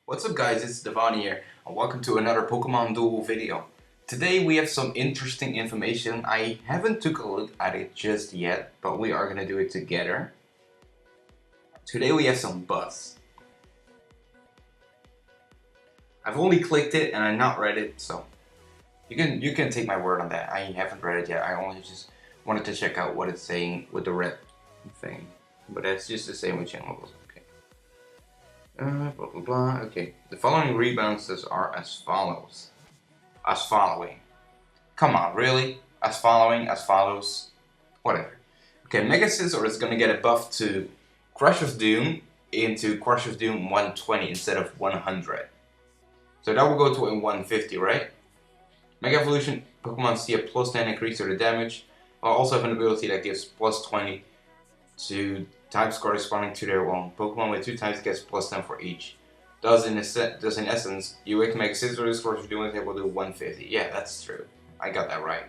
What's up guys, it's Devon here and welcome to another Pokemon Duel video. Today we have some interesting information. I haven't took a look at it just yet, but we are gonna do it together. Today we have some buffs. I've only clicked it and I've not read it, so you can take my word on that. I haven't read it yet. I only just wanted to check out what it's saying with the red thing. But that's just the same with channel levels. Blah blah blah. Okay, the following rebounces are as follows. As following. Come on, really? As following, as follows. Whatever. Okay, Mega Scizor is gonna get a buff to Crusher's Doom into Crusher's Doom 120 instead of 100. So that will go to a 150, right? Mega Evolution Pokemon see a plus 10 increase to the damage, while also have an ability that gives plus 20 to types corresponding to their own. Pokemon with 2 types gets plus 10 for each. Thus, in essence, you can make Scizor's Crusher's Doom able to do 150. Yeah, that's true. I got that right.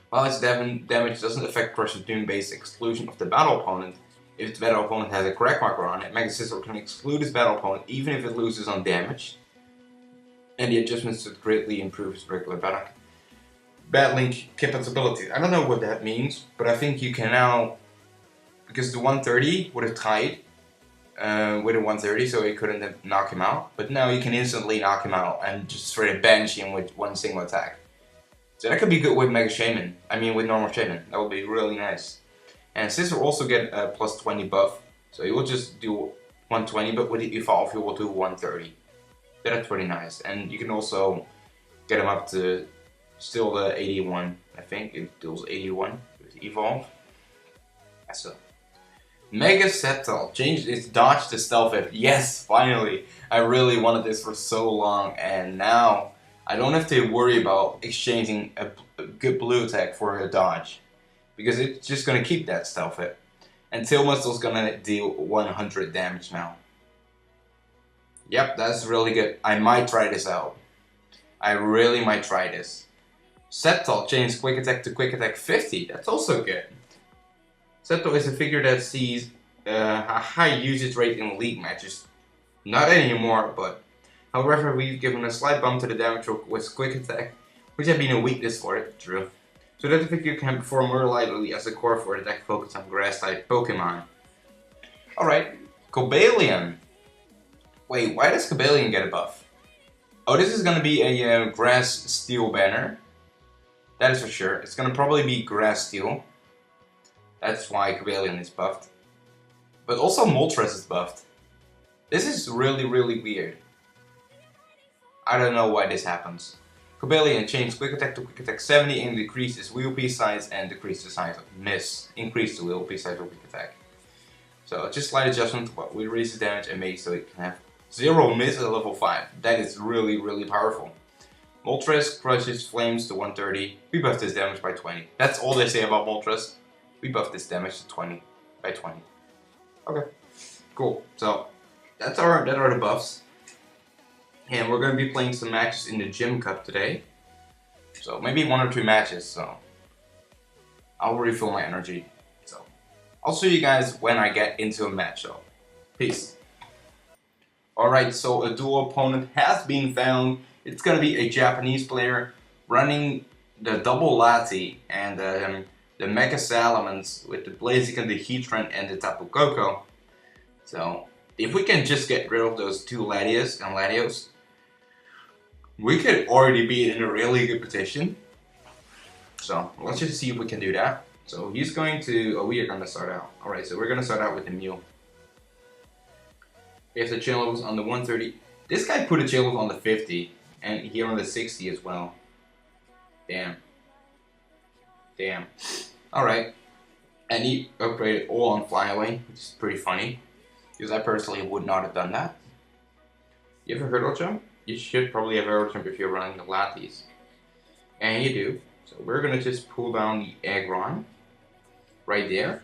While its damage doesn't affect Crusher's Doom based exclusion of the battle opponent, if the battle opponent has a crack marker on it, Mega Scizor can exclude its battle opponent even if it loses on damage. And the adjustments should greatly improve its regular battling capabilities. I don't know what that means, but I think you can now, because the 130 would have tied with a 130, so it couldn't knock him out. But now you can instantly knock him out and just straight bench him with one single attack. So that could be good with Mega Shaman. I mean, with normal Shaman. That would be really nice. And Scizor also get a plus 20 buff, so he will just do 120, but with the Evolve he will do 130. That's pretty nice. And you can also get him up to still the 81, I think. It deals 81 with Evolve. So, Mega Sceptile changed its dodge to stealth F. Yes, finally! I really wanted this for so long, and now I don't have to worry about exchanging a good blue attack for a dodge, because it's just gonna keep that stealth F. And Tail Muscle's gonna deal 100 damage now. Yep, that's really good. I might try this out. I really might try this. Sceptile changed Quick Attack to Quick Attack 50. That's also good. Sceptile is a figure that sees a high usage rate in league matches. Not anymore, but however, we've given a slight bump to the damage roll with Quick Attack, which had been a weakness for it, true. So that the figure can perform more lightly as a core for attack focused on grass type Pokemon. Alright, Cobalion. Wait, why does Cobalion get a buff? Oh, this is gonna be a Grass Steel banner. That is for sure. It's gonna probably be Grass Steel. That's why Cobalion is buffed. But also Moltres is buffed. This is really weird. I don't know why this happens. Cobalion changed Quick Attack to Quick Attack 70 and decreased its wheel piece size and decreased the size of miss. Increased the wheel piece size of Quick Attack. So just slight adjustment, but we raise the damage and make so it can have 0 miss at level 5. That is really powerful. Moltres crushes flames to 130. We buffed this damage by 20. That's all they say about Moltres. We buffed this damage to 20 by 20. Okay, cool. So that are the buffs. And we're gonna be playing some matches in the Gym Cup today. So maybe 1 or 2 matches. So I'll refill my energy. So I'll show you guys when I get into a match. So peace. Alright, so a dual opponent has been found. It's gonna be a Japanese player running the double Lati and the Mega Salamence with the Blaziken, the Heatran, and the Tapu Koko. So if we can just get rid of those 2 Latios and Latios, we could already be in a really good position. So let's just see if we can do that. So he's going to, we are gonna start out. Alright, so we're gonna start out with the Mew. We have the chain levels on the 130. This guy put a chain level on the 50, and here on the 60 as well. Damn. Alright. And he upgraded all on Flyaway, which is pretty funny, because I personally would not have done that. You have a Hurdle Jump? You should probably have a Hurdle Jump if you're running the Latis. And you do. So we're gonna just pull down the Aggron. Right there.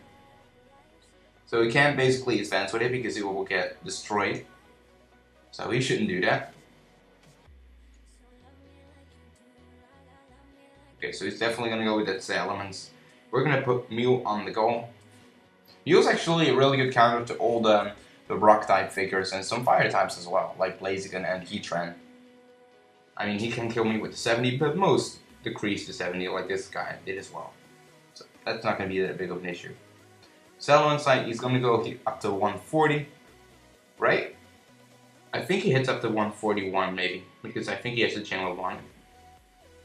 So we can't basically advance with it because it will get destroyed. So we shouldn't do that. Okay, so he's definitely going to go with that Salamence. We're going to put Mew on the go. Mew's actually a really good counter to all the the rock type figures and some fire types as well, like Blaziken and Heatran. I mean, he can kill me with 70, but most decrease to 70 like this guy did as well. So that's not going to be that big of an issue. Cell Insight, he's going to go up to 140, right? I think he hits up to 141 maybe, because I think he has a channel line.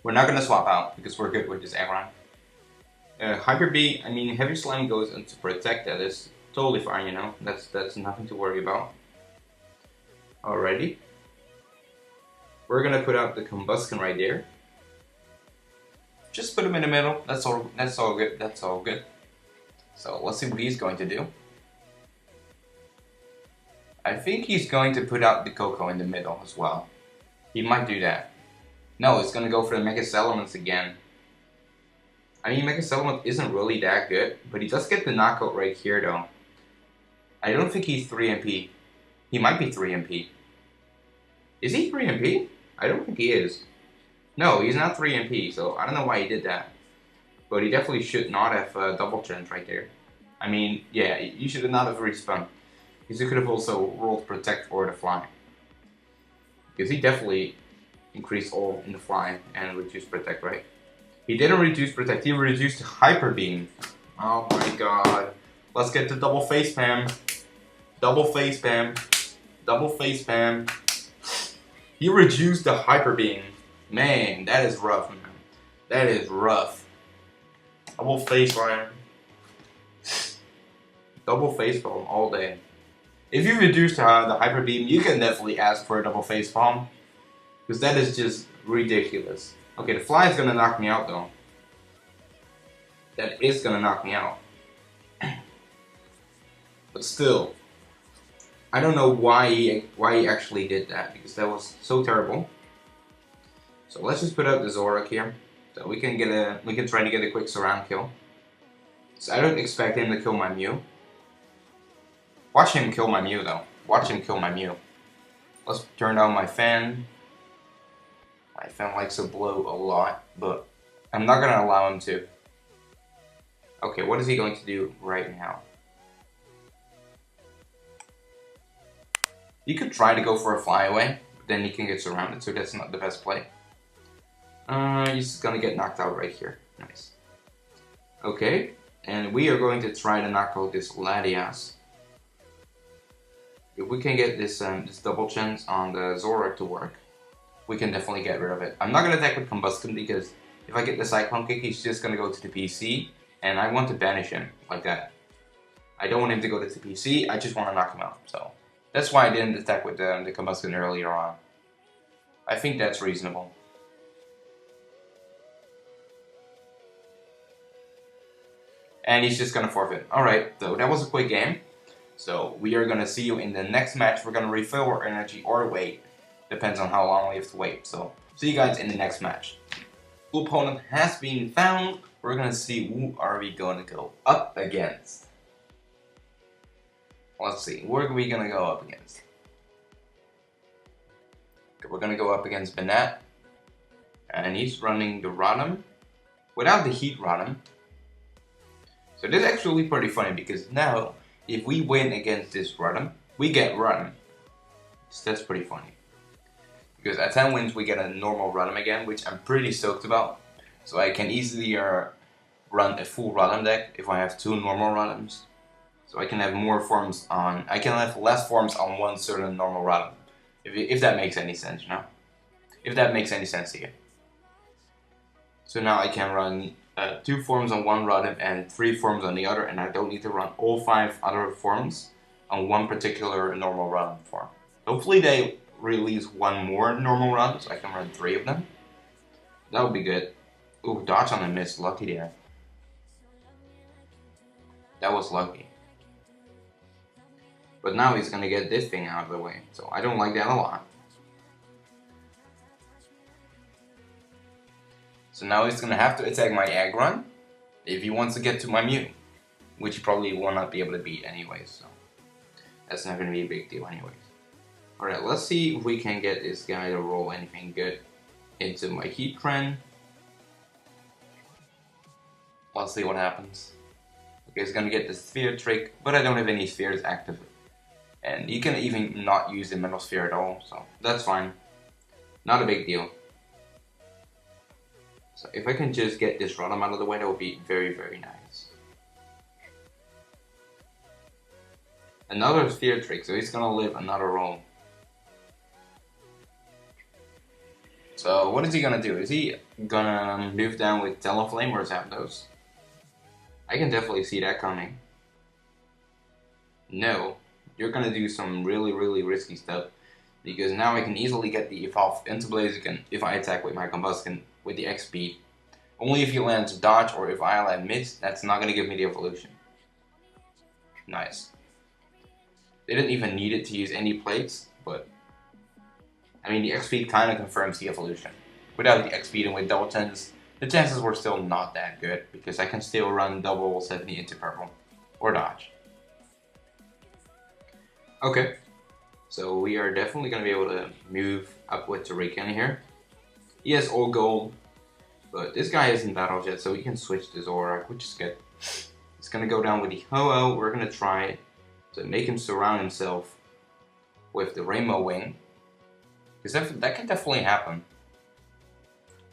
We're not going to swap out, because we're good with this Aggron. Hyper B, I mean, Heavy Slam goes into Protect, that is totally fine, you know, that's nothing to worry about. Alrighty. We're gonna put out the Combustion right there. Just put him in the middle, that's all good, that's all good. So let's see what he's going to do. I think he's going to put out the Coco in the middle as well. He might do that. No, it's gonna go for the Mega Salamence again. I mean, Mega Salamence isn't really that good, but he does get the knockout right here though. I don't think he's 3 MP. He might be 3 MP. Is he 3 MP? I don't think he is. No, he's not 3 MP, so I don't know why he did that. But he definitely should not have double chance right there. I mean, yeah, you should not have respun. Because you could have also rolled Protect or the Fly. Because he definitely increased all in the Fly and reduced Protect, right? He didn't reduce Protect, he reduced Hyper Beam. Oh my god. Let's get the double face spam. Double face spam. Double face spam. He reduced the Hyper Beam. Man, that is rough, man. That is rough. Double face spam. Double face palm all day. If you reduce the Hyper Beam, you can definitely ask for a double face palm. Because that is just ridiculous. Okay, the Fly is gonna knock me out though. That is gonna knock me out. But still, I don't know why he actually did that, because that was so terrible. So let's just put out the Zorak here, so we can try to get a quick surround kill. So I don't expect him to kill my Mew. Watch him kill my Mew though. Watch him kill my Mew. Let's turn down my fan. My fan likes to blow a lot, but I'm not gonna allow him to. Okay, what is he going to do right now? You could try to go for a flyaway, but then he can get surrounded, so that's not the best play. He's gonna get knocked out right here. Nice. Okay, and we are going to try to knock out this Latias. If we can get this double chance on the Zorak to work, we can definitely get rid of it. I'm not gonna attack with Combustion, because if I get the Cyclone Kick, he's just gonna go to the PC, and I want to banish him like that. I don't want him to go to the PC, I just want to knock him out, so. That's why I didn't attack with the Combustion earlier on. I think that's reasonable. And he's just gonna forfeit. Alright, so that was a quick game. So we are gonna see you in the next match. We're gonna refill our energy or wait. Depends on how long we have to wait. So see you guys in the next match. Opponent has been found. We're gonna see who are we gonna go up against. Let's see, who are we gonna go up against? Okay, we're gonna go up against Banat. And he's running the Rotom without the Heat Rotom. So this is actually pretty funny, because now if we win against this Rotom, we get Rotom. So that's pretty funny. Because at 10 wins we get a normal Rotom again, which I'm pretty stoked about. So I can easily run a full Rotom deck if I have 2 normal Rotoms. So I can have more forms on, I can have less forms on one certain normal Rotom. If that makes any sense, you know? If that makes any sense to you. So now I can run 2 forms on one Rotom and 3 forms on the other, and I don't need to run all 5 other forms on one particular normal Rotom form. Hopefully they release 1 more normal Rotom, so I can run 3 of them. That would be good. Ooh, dodge on a miss, lucky there. That was lucky. But now he's gonna get this thing out of the way, so I don't like that a lot. So now he's gonna have to attack my Aggron if he wants to get to my Mew, which he probably will not be able to beat anyways, so that's not gonna be a big deal anyways. Alright, let's see if we can get this guy to roll anything good into my Heatran. Let's see what happens. Okay, he's gonna get the Sphere trick, but I don't have any spheres active. And you can even not use the Metal Sphere at all, so that's fine. Not a big deal. So if I can just get this Rotom out of the way, that would be very, very nice. Another Sphere Trick, so he's gonna live another roll. So what is he gonna do? Is he gonna move down with Talonflame or Zapdos? I can definitely see that coming. No, you're gonna do some really, really risky stuff. Because now I can easily get the Evolve into Blaziken if I attack with my Combusken with the X speed. Only if he lands Dodge or if I land Miss, that's not gonna give me the evolution. Nice. They didn't even need it to use any plates, but I mean the X speed kinda confirms the evolution. Without the X speed and with double chances, the chances were still not that good because I can still run double 70 into purple. Or Dodge. Okay. So we are definitely going to be able to move up with Tarikan here. He has all gold, but this guy isn't battled yet, so we can switch to Zorak, which is good. He's going to go down with the Ho-Oh. We're going to try to make him surround himself with the Rainbow Wing. Because that can definitely happen.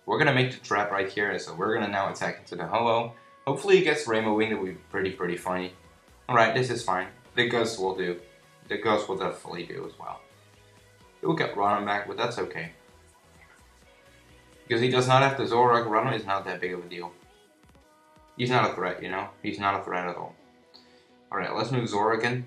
We're going to make the trap right here, so we're going to now attack into the Ho-Oh. Hopefully he gets Rainbow Wing, that would be pretty funny. Alright, this is fine. The Gust will do. The Ghost will definitely do as well. It will get Rotom back, but that's okay. Because he does not have the Zorak, Rotom is not that big of a deal. He's not a threat, you know? He's not a threat at all. Alright, let's move Zorak in.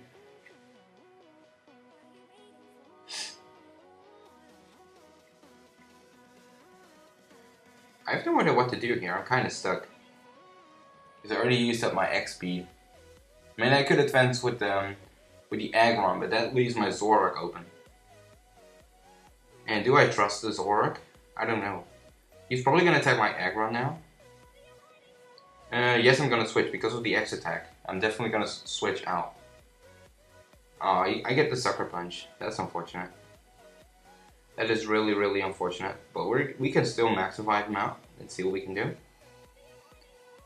I have no idea what to do here, I'm kind of stuck. Because I already used up my X speed. I mean, I could advance with the Aggron, but that leaves my Zorak open. And do I trust the Zorak? I don't know. He's probably going to attack my Aggron now. Yes, I'm going to switch because of the X attack. I'm definitely going to switch out. I get the Sucker Punch. That's unfortunate. That is really, really unfortunate. But we can still maxify him out and see what we can do.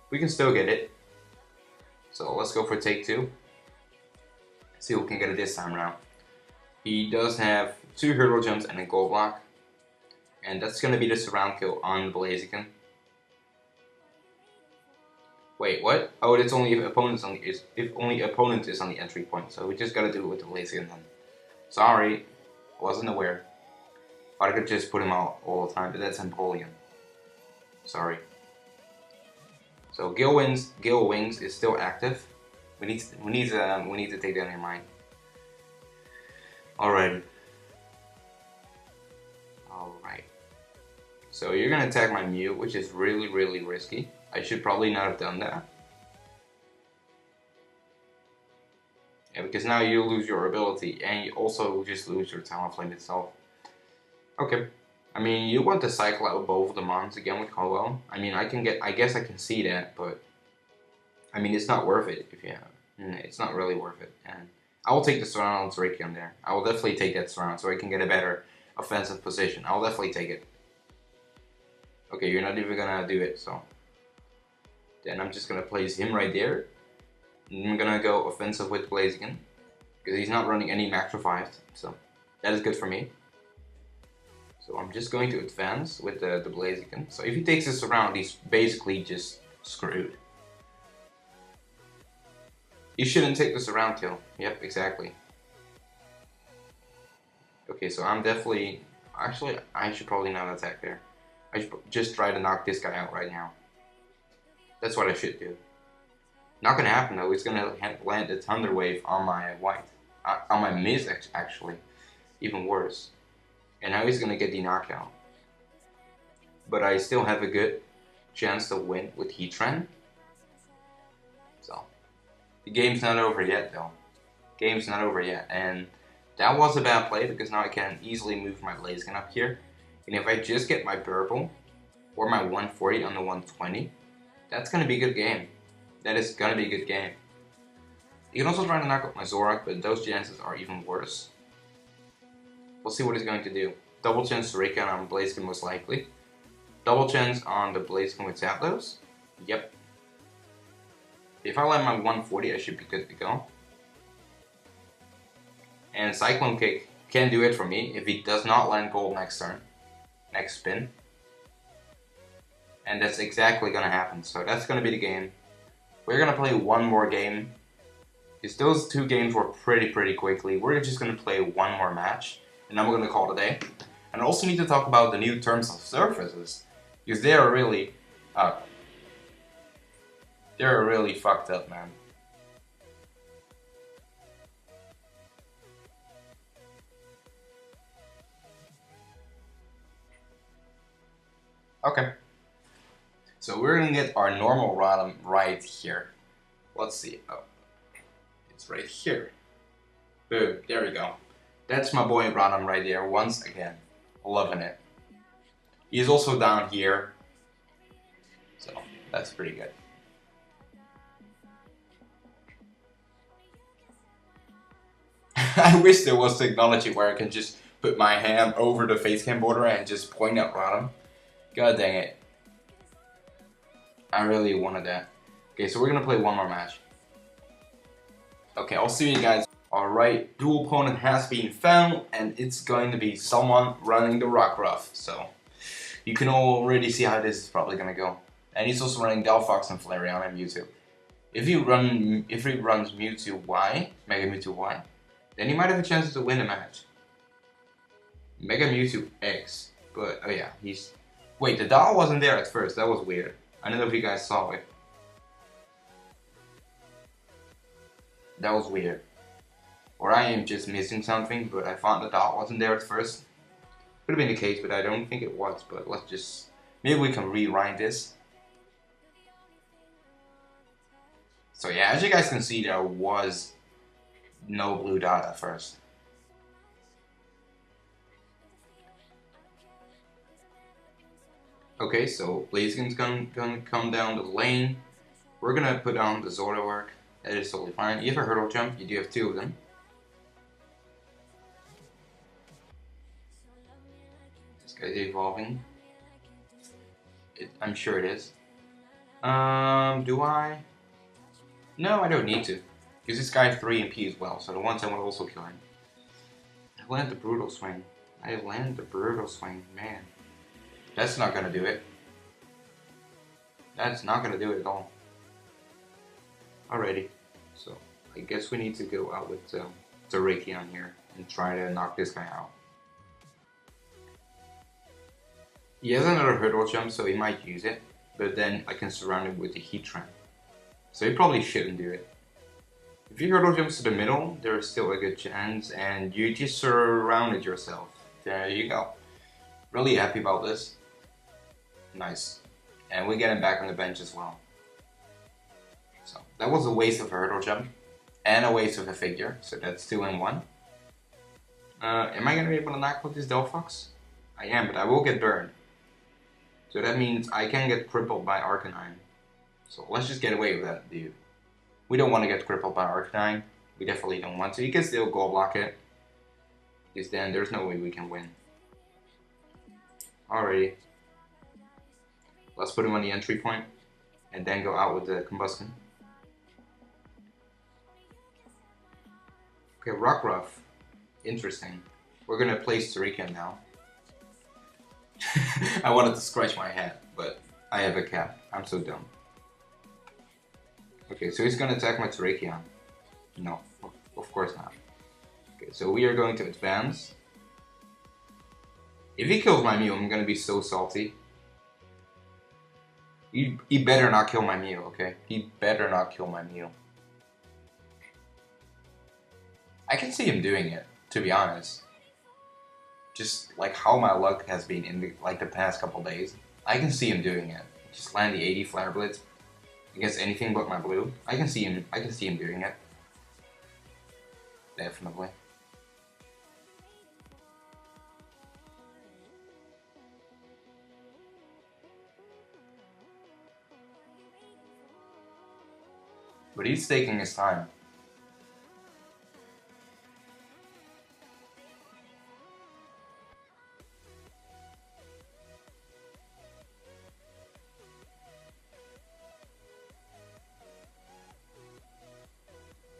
We can still get it. So let's go for take 2. See if we can get it this time around. He does have 2 Hurdle Jumps and a Gold Block. And that's going to be the surround kill on the Blaziken. Wait, what? Oh, it's only if opponent is on the entry point. So we just got to do it with the Blaziken then. Sorry, wasn't aware. Thought I could just put him out all the time, but that's Empoleon. Sorry. So Gale Wings is still active. We need to take that in mind. Alright. Alright. So you're gonna attack my Mew, which is really, really risky. I should probably not have done that. Yeah, because now you lose your ability and you also just lose your Talonflame itself. Okay. I mean, you want to cycle out both of the mons again with Ho-Oh. I mean, I guess I can see that, but I mean, it's not worth it if you have. It's not really worth it. And I will take the surround on Drakion there. I will definitely take that surround so I can get a better offensive position. I will definitely take it. Okay, you're not even gonna do it, so. Then I'm just gonna place him right there. And I'm gonna go offensive with Blaziken. Because he's not running any Max Revived, so that is good for me. So I'm just going to advance with the Blaziken. So if he takes this around, he's basically just screwed. You shouldn't take this around kill. Yep, exactly. Okay, so I'm definitely... Actually, I should probably not attack there. I should just try to knock this guy out right now. That's what I should do. Not gonna happen though. He's gonna land a Thunder Wave on my white. On my Miz, actually. Even worse. And now he's gonna get the knockout. But I still have a good chance to win with Heatran. So, the game's not over yet though. Game's not over yet. And that was a bad play because now I can easily move my Blaziken up here. And if I just get my purple or my 140 on the 120, that's gonna be a good game. That is gonna be a good game. You can also try to knock out my Zorak, but those chances are even worse. We'll see what he's going to do. Double chance Rakan on Blaziken most likely. Double chance on the Blaziken with Zapdos. Yep. If I land my 140, I should be good to go. And Cyclone Kick can do it for me if he does not land gold next turn, next spin. And that's exactly gonna happen. So that's gonna be the game. We're gonna play one more game. Because those two games were pretty quickly. We're just gonna play one more match. And then we're gonna call it a day. And I also need to talk about the new terms of services. Because they are really they're really fucked up, man. Okay. So we're gonna get our normal Rodham right here. Let's see. Oh, it's right here. Boom. There we go. That's my boy Rodham right there. Once again, loving it. He's also down here, so that's pretty good. I wish there was technology where I can just put my hand over the facecam border and just point at Rodham. God dang it. I really wanted that. Okay, so we're gonna play one more match. Okay, I'll see you guys. Alright, dual opponent has been found, and it's going to be someone running the Rockruff. So, you can already see how this is probably gonna go. And he's also running Delphox and Flareon and Mewtwo. If he runs Mewtwo Y, Mega Mewtwo Y, then he might have a chance to win the match. Mega Mewtwo X, but oh yeah, wait, the doll wasn't there at first. That was weird. I don't know if you guys saw it. That was weird. Or I am just missing something, but I thought the dot wasn't there at first. Could have been the case, but I don't think it was. But let's just... maybe we can rewind this. So yeah, as you guys can see, there was no blue dot at first. Okay, so Blaziken's gonna come down the lane. We're gonna put on the Zordawork. That is totally fine. You have a hurdle jump, you do have two of them. This guy's evolving. I'm sure it is. Do I? No, I don't need to. Because this guy has 3 MP as well, so the one time will also kill him. I land the Brutal Swing. Man. That's not gonna do it. That's not gonna do it at all. Alrighty. So, I guess we need to go out with Terrakion here and try to knock this guy out. He has another hurdle jump, so he might use it, but then I can surround him with the Heatran. So he probably shouldn't do it. If he hurdle jumps to the middle, there's still a good chance, and you just surrounded yourself. There you go. Really happy about this. Nice. And we get him back on the bench as well. So that was a waste of a hurdle jump, and a waste of a figure, so that's 2 in 1. Am I going to be able to knock with this Delphox? I am, but I will get burned. So that means I can get crippled by Arcanine. So let's just get away with that, dude. We don't want to get crippled by Arcanine. We definitely don't want to. You can still goal block it. Because then there's no way we can win. Alrighty. Let's put him on the entry point. And then go out with the Combustion. Okay, Rockruff. Interesting. We're gonna place Terrakion now. I wanted to scratch my head, but I have a cap. I'm so dumb. Okay, so he's gonna attack my Terrakion. No, of course not. Okay, so we are going to advance. If he kills my Mew, I'm gonna be so salty. He better not kill my Mew, okay? He better not kill my Mew. I can see him doing it, to be honest. Just like how my luck has been in the past couple days. I can see him doing it. Just land the 80 Flare Blitz against anything but my blue. I can see him doing it. Definitely. But he's taking his time.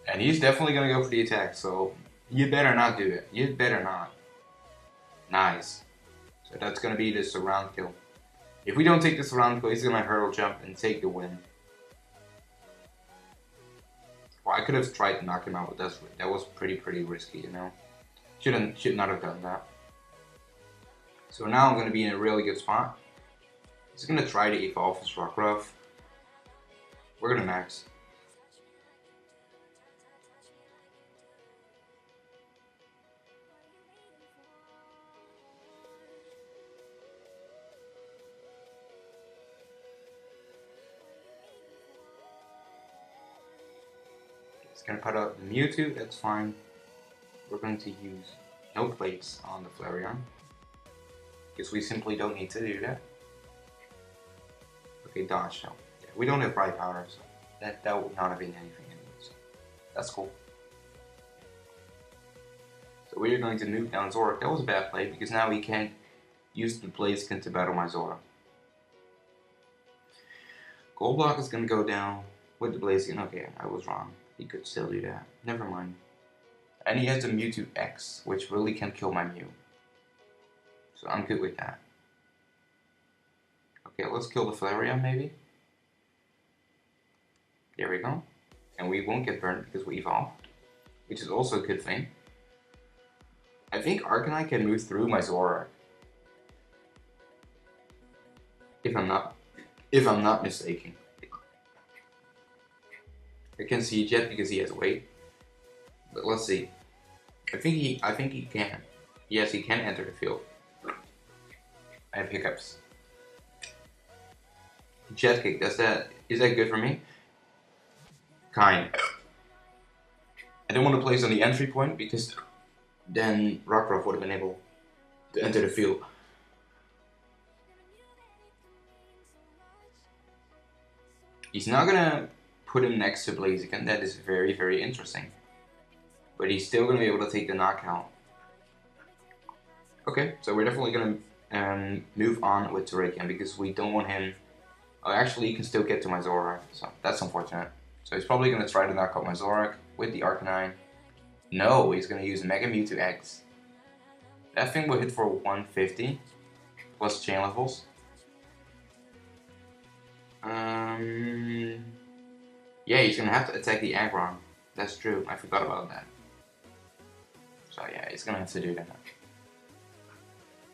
And he's definitely going to go for the attack, so You better not do it. You better not. Nice. So that's gonna be the surround kill. If we don't take the surround kill, he's gonna hurdle jump and take the win. Well, I could have tried to knock him out, but that was pretty risky, you know. Should not have done that. So now I'm gonna be in a really good spot. He's gonna try to evolve his Rockruff. We're gonna max. He's gonna put out the Mewtwo, that's fine. We're going to use no plates on the Flareon, because we simply don't need to do that. Okay, dodge now. Yeah, we don't have bright powder, so that would not have been anything anyway, so that's cool. So we're going to nuke down Zora. That was a bad play, because now he can't use the Blaziken to battle my Zora. Gold Block is going to go down with the Blaziken. Okay, I was wrong. He could still do that. Never mind. And he has the Mewtwo X, which really can kill my Mew. So I'm good with that. Okay, let's kill the Flareon maybe. There we go. And we won't get burned because we evolved, which is also a good thing. I think Arcanine can move through my Zoroark. If I'm not mistaken. I can't see it yet because he has weight. But let's see. I think he can. Yes, he can enter the field. I have hiccups. Jet kick, is that good for me? Kind. I don't want to place on the entry point because then Rockruff would have been able to enter the field. He's not gonna put him next to Blaziken. That is very interesting. But he's still going to be able to take the knockout. Okay, so we're definitely going to move on with Terrakion because we don't want him... Oh, actually, he can still get to my Zoroark, so that's unfortunate. So he's probably going to try to knock out my Zoroark with the Arcanine. No, he's going to use Mega Mewtwo X. That thing will hit for 150 plus chain levels. Yeah, he's going to have to attack the Aggron. That's true, I forgot about that. So yeah, he's gonna have to do that.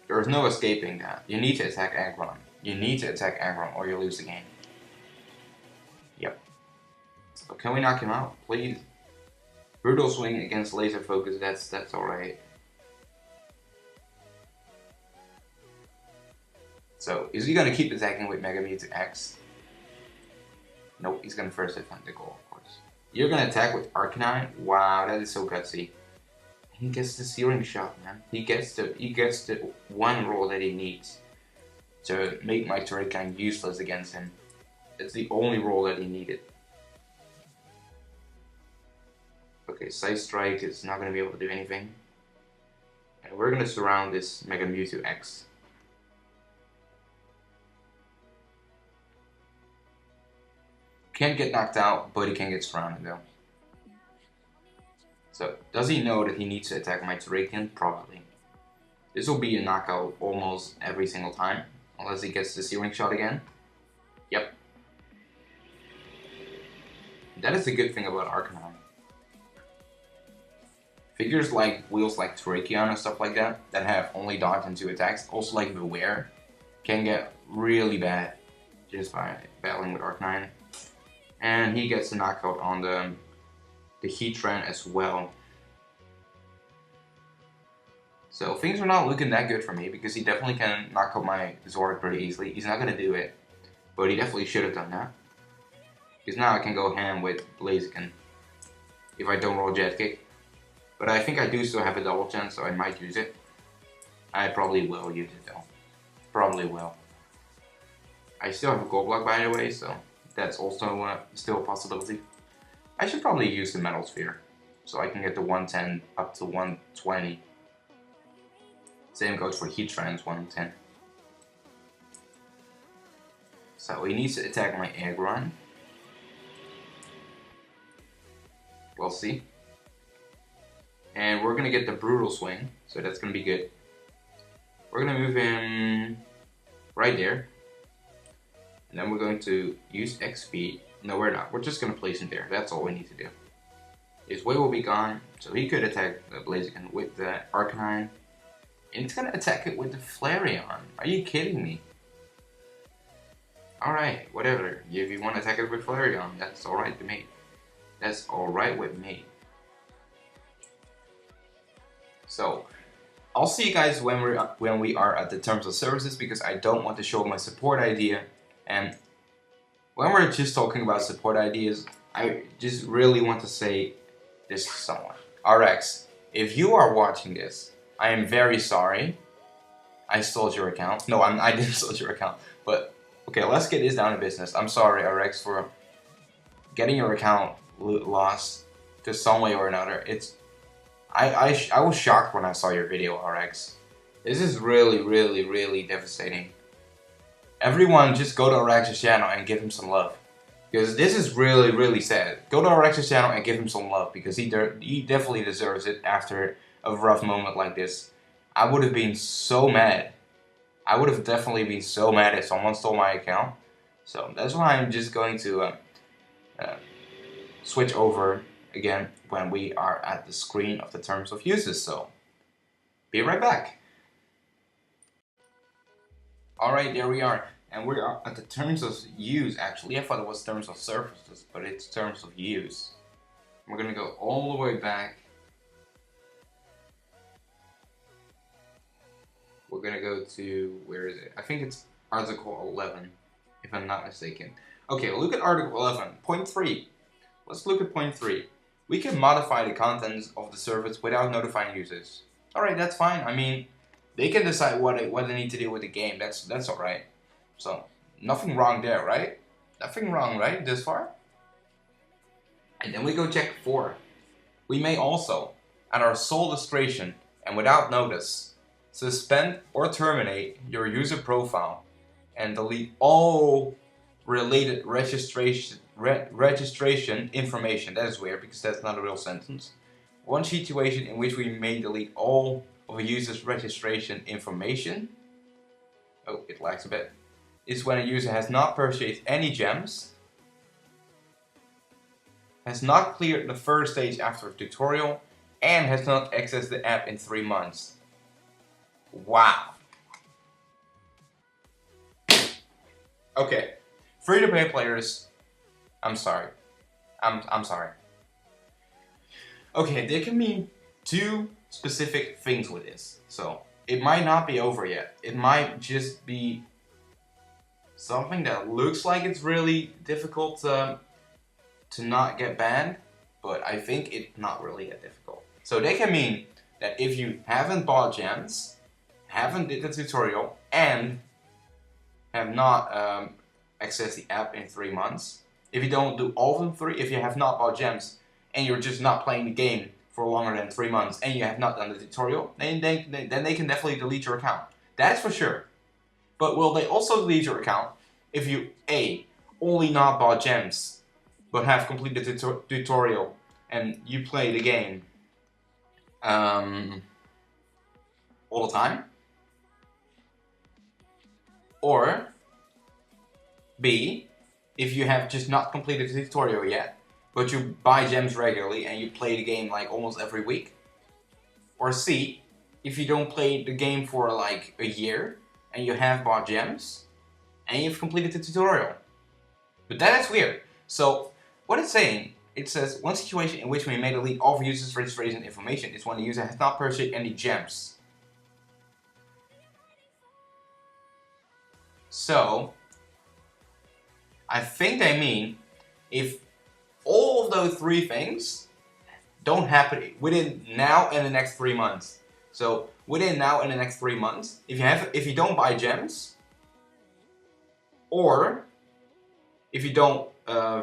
There's no escaping that. You need to attack Aggron. You need to attack Aggron or you lose the game. Yep. So can we knock him out, please? Brutal Swing against Laser Focus, that's alright. So, is he gonna keep attacking with Mega Mewtwo X? Nope, he's gonna first defend the goal, of course. You're gonna attack with Arcanine? Wow, that is so gutsy. He gets the Searing Shot, man. He gets the one roll that he needs to make my Terrakion useless against him. It's the only roll that he needed. Okay, Side Strike is not going to be able to do anything. And we're going to surround this Mega Mewtwo X. Can't get knocked out, but he can get surrounded though. So, does he know that he needs to attack my Terrakion? Probably. This will be a knockout almost every single time, unless he gets the Searing Shot again. Yep. That is the good thing about Arcanine. Figures like wheels like Terrakion and stuff like that have only dodge and 2 attacks, also like Beware, can get really bad just by battling with Arcanine. And he gets a knockout on the Heatran as well. So things are not looking that good for me because he definitely can knock out my Zoroark pretty easily. He's not going to do it, but he definitely should have done that. Because now I can go ham with Blaziken if I don't roll Jet Kick. But I think I do still have a double chance, so I might use it. I probably will use it though. Probably will. I still have a Gold Block by the way, so that's also still a possibility. I should probably use the Metal Sphere, so I can get the 110 up to 120. Same goes for Heatran's 110. So he needs to attack my Aggron. We'll see. And we're gonna get the brutal swing, so that's gonna be good. We're gonna move him right there. And then we're going to use X speed. No, we're not. We're just gonna place him there. That's all we need to do. His way will be gone, so he could attack the Blaziken with the Arcanine. And it's gonna attack it with the Flareon. Are you kidding me? Alright, whatever. If you want to attack it with Flareon, that's alright with me. That's alright with me. So, I'll see you guys when we are at the terms of services, because I don't want to show my support idea. And when we're just talking about support ideas, I just really want to say this to someone. RX, if you are watching this, I am very sorry. I stole your account. No, I didn't steal your account. But, okay, let's get this down to business. I'm sorry, RX, for getting your account lost to some way or another. I was shocked when I saw your video, RX. This is really, really, really devastating. Everyone just go to RX's channel and give him some love. Because this is really, really sad. Go to RX's channel and give him some love, because he definitely deserves it after a rough moment like this. I would have been so mad. I would have definitely been so mad if someone stole my account. So that's why I'm just going to switch over again when we are at the screen of the terms of uses. So be right back. Alright, there we are. And we are at the terms of use, actually. I thought it was terms of services, but it's terms of use. We're gonna go all the way back. We're gonna go to, where is it? I think it's Article 11, if I'm not mistaken. Okay, look at Article 11, point 3. Let's look at point 3. We can modify the contents of the service without notifying users. Alright, that's fine. I mean, they can decide what they need to do with the game. That's alright. So, nothing wrong there, right? Nothing wrong, right, this far? And then we go check 4. We may also, at our sole discretion and without notice, suspend or terminate your user profile and delete all related registration information. That is weird, because that's not a real sentence. One situation in which we may delete all of a user's registration information, oh, it lags a bit, is when a user has not purchased any gems, has not cleared the first stage after a tutorial, and has not accessed the app in 3 months. Wow. Okay, free-to-play players, I'm sorry. I'm sorry. Okay, there can mean 2 specific things with this. So, it might not be over yet. It might just be something that looks like it's really difficult to not get banned, but I think it's not really that difficult. So they can mean that if you haven't bought gems, haven't did the tutorial, and have not accessed the app in 3 months, if you don't do all of them 3, if you have not bought gems, and you're just not playing the game for longer than 3 months, and you have not done the tutorial, then they can definitely delete your account. That is for sure. But will they also delete your account if you A, only not bought gems, but have completed the tutorial and you play the game all the time? Or B, if you have just not completed the tutorial yet, but you buy gems regularly and you play the game like almost every week? Or C, if you don't play the game for like a year and you have bought gems and you've completed the tutorial? But that is weird. So what it's saying, it says one situation in which we may delete all of users' registration information is when the user has not purchased any gems. So I think they mean if all of those 3 things don't happen within now and the next 3 months. So within now and the next 3 months, if you don't buy gems, or if you don't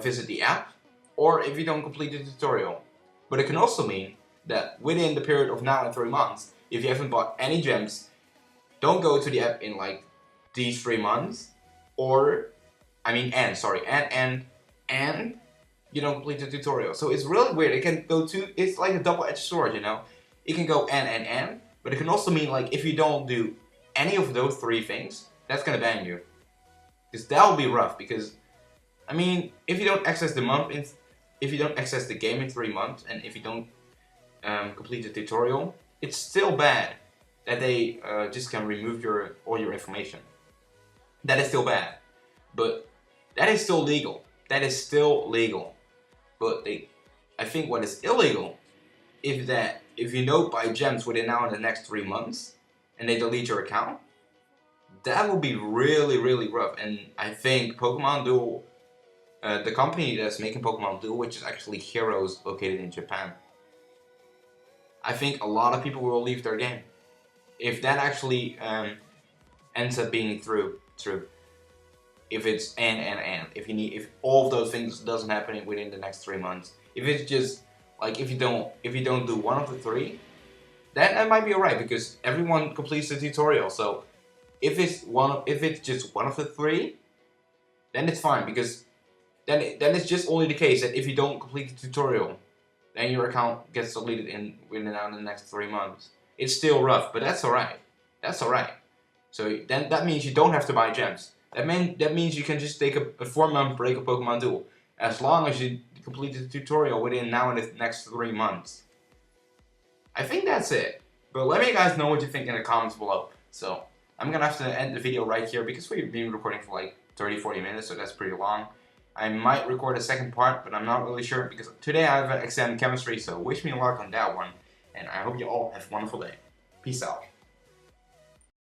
visit the app, or if you don't complete the tutorial. But it can also mean that within the period of now and 3 months, if you haven't bought any gems, don't go to the app in like these 3 months, or and you don't complete the tutorial. So it's really weird. It can go to, it's like a double-edged sword, you know. It can go and, but it can also mean like if you don't do any of those 3 things, that's gonna ban you. Because that will be rough. Because I mean, if you don't access the if you don't access the game in 3 months, and if you don't complete the tutorial, it's still bad that they just can remove all your information. That is still bad, but that is still legal. That is still legal. But I think what is illegal is that if you don't buy gems within now and the next 3 months, and they delete your account, that will be really, really rough. And I think Pokemon Duel, the company that's making Pokemon Duel, which is actually Heroes located in Japan, I think a lot of people will leave their game if that actually ends up being true. If it's and if all of those things doesn't happen within the next 3 months, if it's just like if you don't do one of the 3, that might be alright because everyone completes the tutorial. So if it's just one of the 3, then it's fine because then it's just only the case that if you don't complete the tutorial, then your account gets deleted within the next 3 months. It's still rough, but that's alright. That's alright. So then that means you don't have to buy gems. That means you can just take a 4-month break of Pokemon Duel, as long as you complete the tutorial within now and the next 3 months. I think that's it. But let me guys know what you think in the comments below. So I'm gonna have to end the video right here because we've been recording for like 30-40 minutes, so that's pretty long. I might record a second part, but I'm not really sure because today I have an exam in chemistry, so wish me luck on that one. And I hope you all have a wonderful day. Peace out.